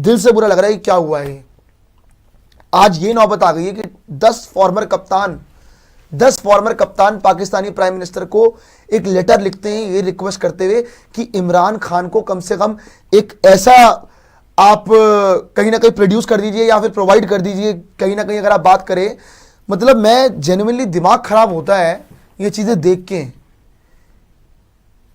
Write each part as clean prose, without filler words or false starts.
दिल से बुरा लग रहा है कि क्या हुआ है। आज ये नौबत आ गई है कि 10 फॉर्मर कप्तान पाकिस्तानी प्राइम मिनिस्टर को एक लेटर लिखते हैं ये रिक्वेस्ट करते हुए कि इमरान खान को कम से कम एक ऐसा आप कहीं ना कहीं प्रोड्यूस कर दीजिए या फिर प्रोवाइड कर दीजिए, कहीं ना कहीं अगर आप बात करें। मतलब मैं जेन्युइनली दिमाग खराब होता है ये चीजें देख के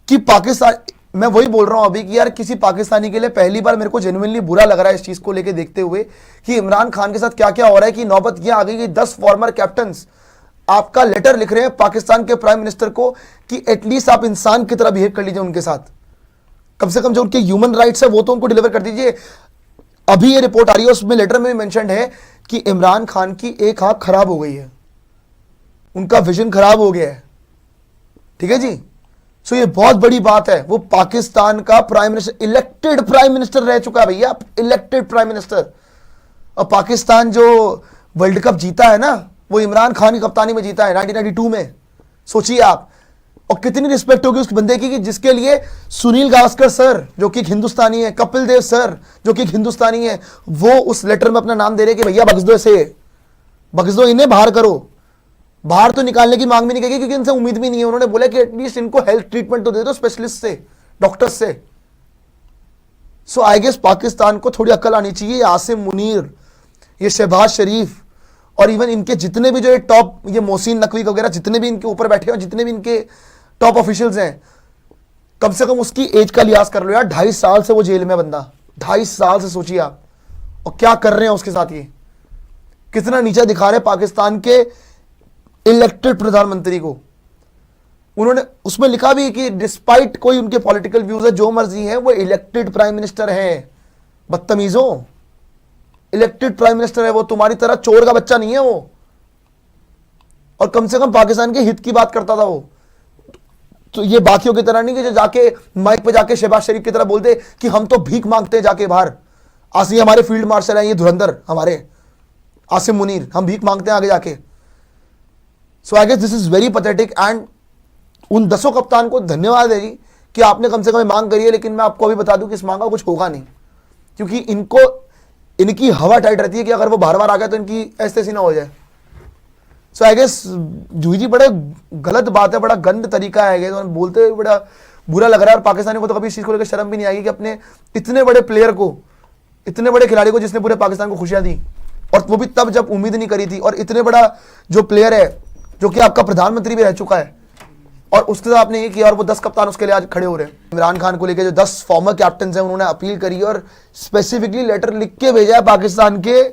कि पाकिस्तान, मैं वही बोल रहा हूं अभी कि यार किसी पाकिस्तानी के लिए पहली बार मेरे को जेन्युइनली बुरा लग रहा है इस चीज को लेके देखते हुए कि इमरान खान के साथ क्या क्या हो रहा है, कि नौबत यह आ गई कि 10 फॉर्मर कैप्टन्स आपका लेटर लिख रहे हैं पाकिस्तान के प्राइम मिनिस्टर को कि एटलीस्ट आप इंसान की तरह बिहेव कर लीजिए उनके साथ, कम से कम जो उनके ह्यूमन राइट्स है वो तो उनको डिलीवर कर दीजिए। अभी ये रिपोर्ट आ रही है उसमें लेटर में मेंशन है कि इमरान खान की एक आंख खराब हो गई है, उनका विजन खराब हो गया है। ठीक है जी, सो ये बहुत बड़ी बात है। वो पाकिस्तान का prime minister, elected prime minister रह चुका है भैया, इलेक्टेड प्राइम मिनिस्टर। और पाकिस्तान जो वर्ल्ड कप जीता है ना वो इमरान खान की कप्तानी में जीता है 1992 में। सोचिए आप, और कितनी रिस्पेक्ट होगी उस बंदे की कि जिसके लिए सुनील गावस्कर सर जो कि एक हिंदुस्तानी है, कपिल देव सर जो कि एक हिंदुस्तानी है, वो उस लेटर में अपना नाम दे रहे कि भैया बख्श दो इसे, बख्श दो इन्हें, बाहर करो। बाहर तो निकालने की मांग भी नहीं की क्योंकि इनसे उम्मीद भी नहीं है। उन्होंने बोला कि एटलीस्ट इनको हेल्थ ट्रीटमेंट तो दे दो स्पेशलिस्ट से, डॉक्टर्स से। सो आई गेस पाकिस्तान को थोड़ी अकल आनी चाहिए। आसिम मुनीर, ये शहबाज शरीफ और इवन इनके जितने भी जो टॉप, ये मोहसिन नकवी वगैरह जितने भी इनके ऊपर बैठे हैं, जितने भी इनके टॉप ऑफिशियल्स हैं, कम से कम उसकी एज का लिहाज कर लो यार। 2.5 साल से वो जेल में बंदा, 2.5 साल से, सोचिए आप। और क्या कर रहे हैं उसके साथ, ये कितना नीचा दिखा रहे हैं पाकिस्तान के इलेक्टेड प्रधानमंत्री को। उन्होंने उसमें लिखा भी कि डिस्पाइट कोई उनके पॉलिटिकल व्यूज है, जो मर्जी है, वो इलेक्टेड प्राइम मिनिस्टर है। बदतमीजों, इलेक्टेड प्राइम मिनिस्टर है वो, तुम्हारी तरह चोर का बच्चा नहीं है वो। और कम से कम पाकिस्तान के हित की बात करता था वो। तो ये बाकियों की तरह नहीं कि जो जाके माइक पे जाके शहबाज शरीफ की तरह बोलते कि हम तो भीख मांगते हैं जाके बाहर। आसिम हमारे फील्ड मार्शल हैं, ये धुरंधर हमारे आसिम मुनीर, हम भीख मांगते हैं आगे जाके। So I guess this is very pathetic. And उन 10 कप्तान को धन्यवाद है जी कि आपने कम से कम मांग करी है। लेकिन मैं आपको अभी बता दूं कि इस मांग का कुछ होगा नहीं, क्योंकि इनकी हवा टाइट रहती है कि अगर वो बार बार आ गया तो इनकी ऐसी ना हो जाए। सो आई गेस जूही जी बड़े गलत बात है, बड़ा गंद तरीका है, तो बोलते हुए बड़ा बुरा लग रहा है। और पाकिस्तानी को तो कभी इस चीज को लेकर शर्म भी नहीं आएगी कि अपने इतने बड़े प्लेयर को, इतने बड़े खिलाड़ी को जिसने पूरे पाकिस्तान को खुशियां दी, और वो भी तब जब उम्मीद नहीं करी थी, और इतने बड़ा जो प्लेयर है जो कि आपका प्रधानमंत्री भी रह चुका है, और उसके साथ आपने ये किया। और वो 10 कप्तान उसके लिए आज खड़े हो रहे हैं। इमरान खान को लेकर जो 10 फॉर्मर कैप्टन हैं उन्होंने अपील करी और स्पेसिफिकली लेटर लिख के भेजा है पाकिस्तान के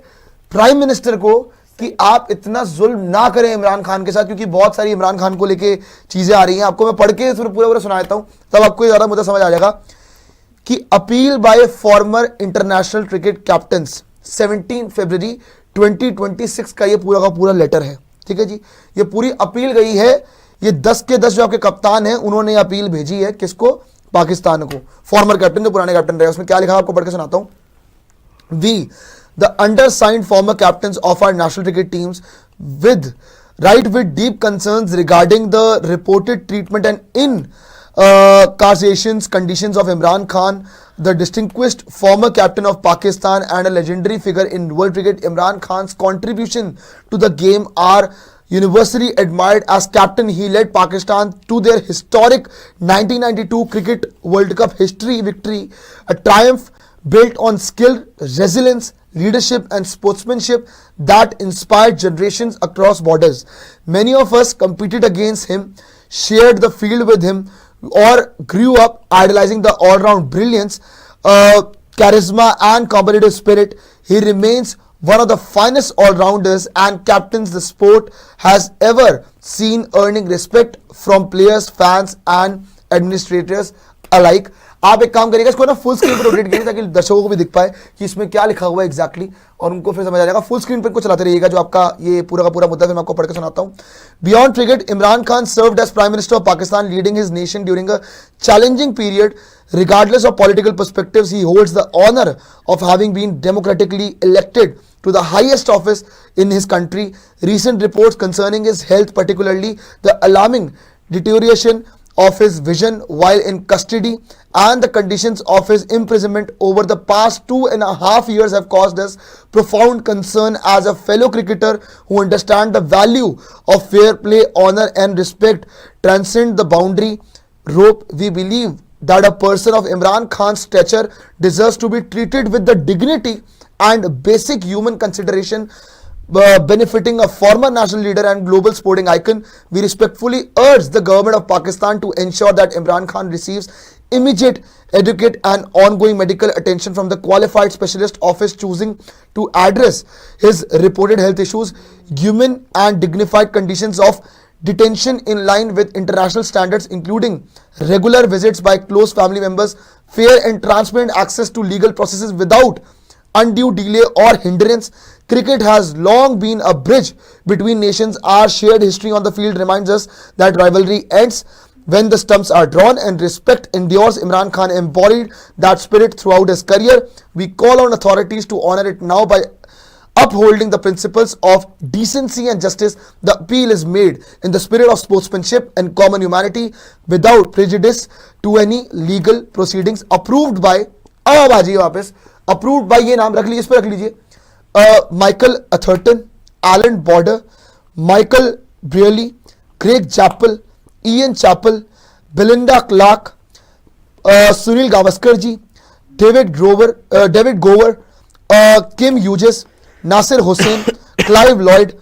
प्राइम मिनिस्टर को कि आप इतना जुल्म ना करें इमरान खान के साथ, क्योंकि बहुत सारी इमरान खान को लेके चीजें आ रही हैं। आपको मैं पढ़ के पूरा सुना देता हूं, तब आपको ज्यादा मुद्दा समझ आ जाएगा कि appeal bye farmer international cricket captains 17 फरवरी 2026 का ये पूरा का पूरा लेटर है। ठीक है जी, ये पूरी अपील गई है। ये 10 के 10 जो आपके कप्तान हैं उन्होंने अपील भेजी है किसको, पाकिस्तान को, फॉर्मर कैप्टन जो पुराने कैप्टन रहे। उसमें क्या लिखा आपको पढ़ के सुनाता हूं। We the undersigned former captains of our national cricket teams write with deep concerns regarding the reported treatment and incarceration conditions of Imran Khan, the distinguished former captain of Pakistan and a legendary figure in world cricket. Imran Khan's contribution to the game are universally admired. As captain, he led Pakistan to their historic 1992 Cricket World Cup history victory, a triumph built on skill, resilience, leadership and sportsmanship that inspired generations across borders. Many of us competed against him, shared the field with him, or grew up idolizing the all-round brilliance, charisma and competitive spirit. He remains one of the finest all-rounders and captains the sport has ever seen, earning respect from players, fans and administrators alike. आप एक काम करिएगा, इसको ना full screen पर rotate करिए ताकि दर्शकों को भी दिख पाए कि इसमें क्या लिखा हुआ है एग्जैक्टली, और उनको फिर समझ आ जाएगा। फुल स्क्रीन पर को चलाते रहिएगा जो आपका ये पूरा का पूरा मुद्दा फिर मैं आपको पढ़ के सुनाता हूं। Beyond cricket, Imran Khan served as prime minister of Pakistan, leading his nation during a challenging period. Regardless of political perspectives, he holds the honor of having been democratically elected to the highest office in his country. Recent reports concerning his health, particularly the alarming deterioration of his vision while in custody and the conditions of his imprisonment over the past 2.5 years have caused us profound concern as a fellow cricketer who understand the value of fair play, honor and respect transcend the boundary rope. We believe that a person of Imran Khan's stature deserves to be treated with the dignity and basic human consideration benefiting a former national leader and global sporting icon. We respectfully urge the government of Pakistan to ensure that Imran Khan receives immediate, adequate and ongoing medical attention from the qualified specialist office choosing to address his reported health issues, human and dignified conditions of detention in line with international standards, including regular visits by close family members, fair and transparent access to legal processes without undue delay or hindrance. Cricket has long been a bridge between nations. Our shared history on the field reminds us that rivalry ends when the stumps are drawn and respect endures. Imran Khan embodied that spirit throughout his career. We call on authorities to honor it now by upholding the principles of decency and justice. The appeal is made in the spirit of sportsmanship and common humanity without prejudice to any legal proceedings. Approved by, अब आ जाइए वापस, approved by, ये नाम रख लीजिए, इस पर रख लीजिए, Michael Atherton, Alan Border, Michael Brearley, Craig Chappell, Ian Chappell, Belinda Clark, Sunil Gavaskar ji, David Gower, Kim Hughes, Nasir Hussain, Clive Lloyd,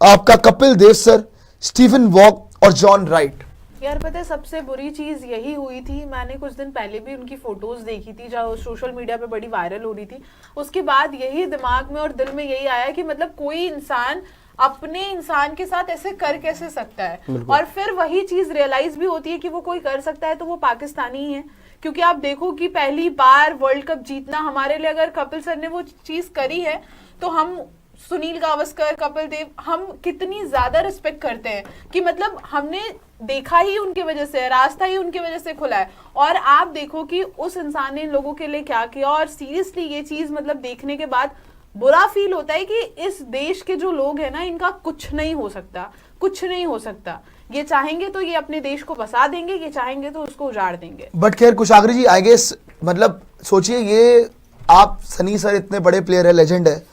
आपका Kapil Dev sir, Stephen Waugh और जॉन राइट। यार पता है सबसे बुरी चीज यही हुई थी, मैंने कुछ दिन पहले भी उनकी फोटोज देखी थी जो सोशल मीडिया पे बड़ी वायरल हो रही थी। उसके बाद यही दिमाग में और दिल में यही आया कि मतलब कोई इंसान अपने इंसान के साथ ऐसे कर कैसे सकता है। और फिर वही चीज रियलाइज भी होती है कि वो कोई कर सकता है तो वो पाकिस्तानी ही है। क्योंकि आप देखो कि पहली बार वर्ल्ड कप जीतना हमारे लिए, अगर कपिल सर ने वो चीज करी है तो हम सुनील गावस्कर, कपिल देव, हम कितनी ज्यादा रिस्पेक्ट करते हैं कि मतलब हमने देखा ही उनकी वजह से, रास्ता ही उनकी वजह से खुला है। और आप देखो कि उस इंसान ने इन लोगों के लिए क्या किया। और सीरियसली ये चीज मतलब देखने के बाद बुरा फील होता है कि इस देश के जो लोग हैं ना, इनका कुछ नहीं हो सकता, कुछ नहीं हो सकता। ये चाहेंगे तो ये अपने देश को बसा देंगे, ये चाहेंगे तो उसको उजाड़ देंगे। बट खैर कुशाग्र जी, आई गेस मतलब सोचिए, ये आप सनी सर इतने बड़े प्लेयर है, लेजेंड है,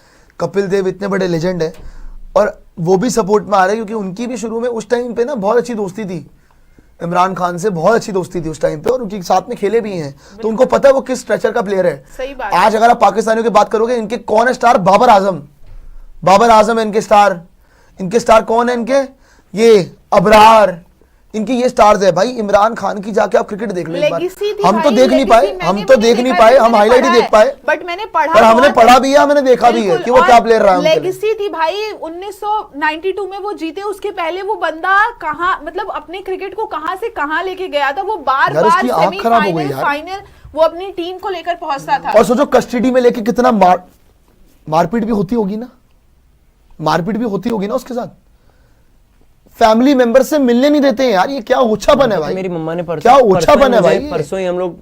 कपिल देव इतने बड़े लेजेंड है और वो भी सपोर्ट में आ रहे हैं क्योंकि उनकी भी शुरू में उस टाइम पे ना बहुत अच्छी दोस्ती थी इमरान खान से, बहुत अच्छी दोस्ती थी उस टाइम पे और उनके साथ में खेले भी हैं, तो उनको पता है वो किस स्ट्रेचर का प्लेयर है। सही बात। आज अगर आप पाकिस्तानियों की बात करोगे, इनके कौन है स्टार? बाबर आजम है इनके स्टार कौन है इनके? ये अबरार, इनके ये स्टार्स है भाई। इमरान खान की जाके आप क्रिकेट देख लो एक बार। हम तो देख नहीं पाए, हम हाईलाइट ही देख पाए, बट मैंने पढ़ा, पर हमने पढ़ा भी है, हमने देखा भी है कि वो क्या प्लेयर रहा है। लेगेसी थी भाई। 1992 में वो जीते, उसके पहले वो बंदा कहां, मतलब अपने क्रिकेट को कहां से कहां लेके गया था। वो बार सेमीफाइनल, फाइनल वो अपनी टीम को लेकर पहुंचता था। और सोचो कस्टडी में लेके कितना मारपीट भी होती होगी ना उसके साथ। फैमिली मेंबर से मिलने नहीं देते हैं यार, ये क्या ओछापन है भाई। मेरी मम्मा ने परसों ही हम लोग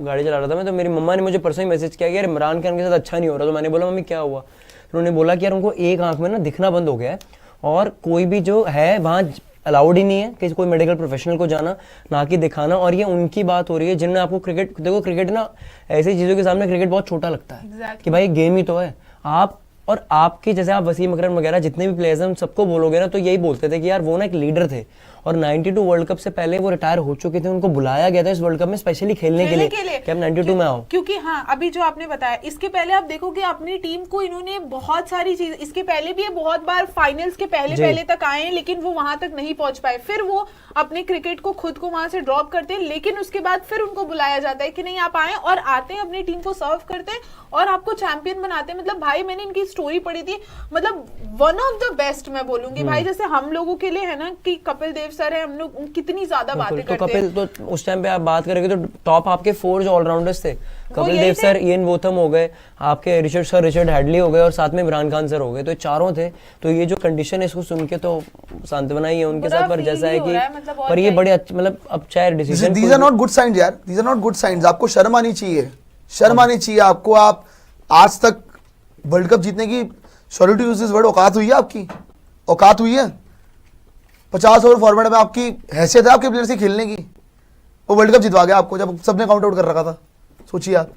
गाड़ी चला रहा था मैं, तो मेरी मम्मा ने मुझे परसों ही मैसेज किया कि यार इमरान खान के साथ अच्छा नहीं हो रहा। तो मैंने बोला मम्मी क्या हुआ? उन्होंने बोला कि यार उनको एक आंख में ना दिखना बंद हो गया है और कोई भी जो है वहाँ अलाउड ही नहीं है कि कोई मेडिकल प्रोफेशनल को जाना, ना कि दिखाना। और ये उनकी बात हो रही है जिनने आपको क्रिकेट, देखो क्रिकेट ना ऐसी चीज़ों के सामने क्रिकेट बहुत छोटा लगता है कि भाई गेम ही तो है। आप और आपके जैसे आप वसीम अकरम वगैरह जितने भी प्लेयर्स हैं उन सबको बोलोगे ना तो यही बोलते थे कि यार वो ना एक लीडर थे और 92 वर्ल्ड कप से पहले वो रिटायर हो चुके थे। उनको बुलाया गया था इस वर्ल्ड कप में स्पेशली खेलने के लिए कि आप 92 में आओ। क्योंकि हाँ, अभी जो आपने बताया, इसके पहले आप देखोगे अपनी टीम को इन्होंने बहुत सारी चीज, इसके पहले भी बहुत बार फाइनल्स के पहले तक आए हैं लेकिन वो वहां तक नहीं पहुंच पाए। फिर वो अपने क्रिकेट को खुद को वहां से ड्रॉप करते हैं, लेकिन उसके बाद फिर उनको बुलाया जाता है कि नहीं आप आए, और आते हैं अपनी टीम को सर्व करते हैं और आपको चैंपियन बनाते हैं। मतलब भाई मैंने इनकी स्टोरी पढ़ी थी, मतलब वन ऑफ द बेस्ट मैं बोलूंगी भाई। जैसे हम लोगों के लिए है ना कि कपिल देव सर है, हम लोग कितनी ज्यादा बातें करते हैं। कपिल तो उस टाइम पे आप बात करेंगे तो टॉप आपके 4 जो ऑलराउंडर्स थे, Kapil Dev sir, Ian Botham हो गए, आपके रिचर्ड हैडली हो गए और साथ में इमरान खान सर हो गए, तो चारों थे। तो ये जो कंडीशन है इसको सुन के तो सांत्वना ही है उनके साथ, पर जैसा है कि पर ये बड़े मतलब अब चाहे decision, these are not good science यार, these are not good science. आपको शर्म आनी चाहिए आपको। आप आज तक वर्ल्ड कप जीतने की, sorry to use this word, औकात हुई है आपकी? औकात हुई है? 50 ओवर फॉर्मेट में आपकी हैसियत है आपके प्लेयर से खेलने की? वो वर्ल्ड कप जितवा गया आपको जब सबने काउंट आउट कर रखा था, सोचिए आप।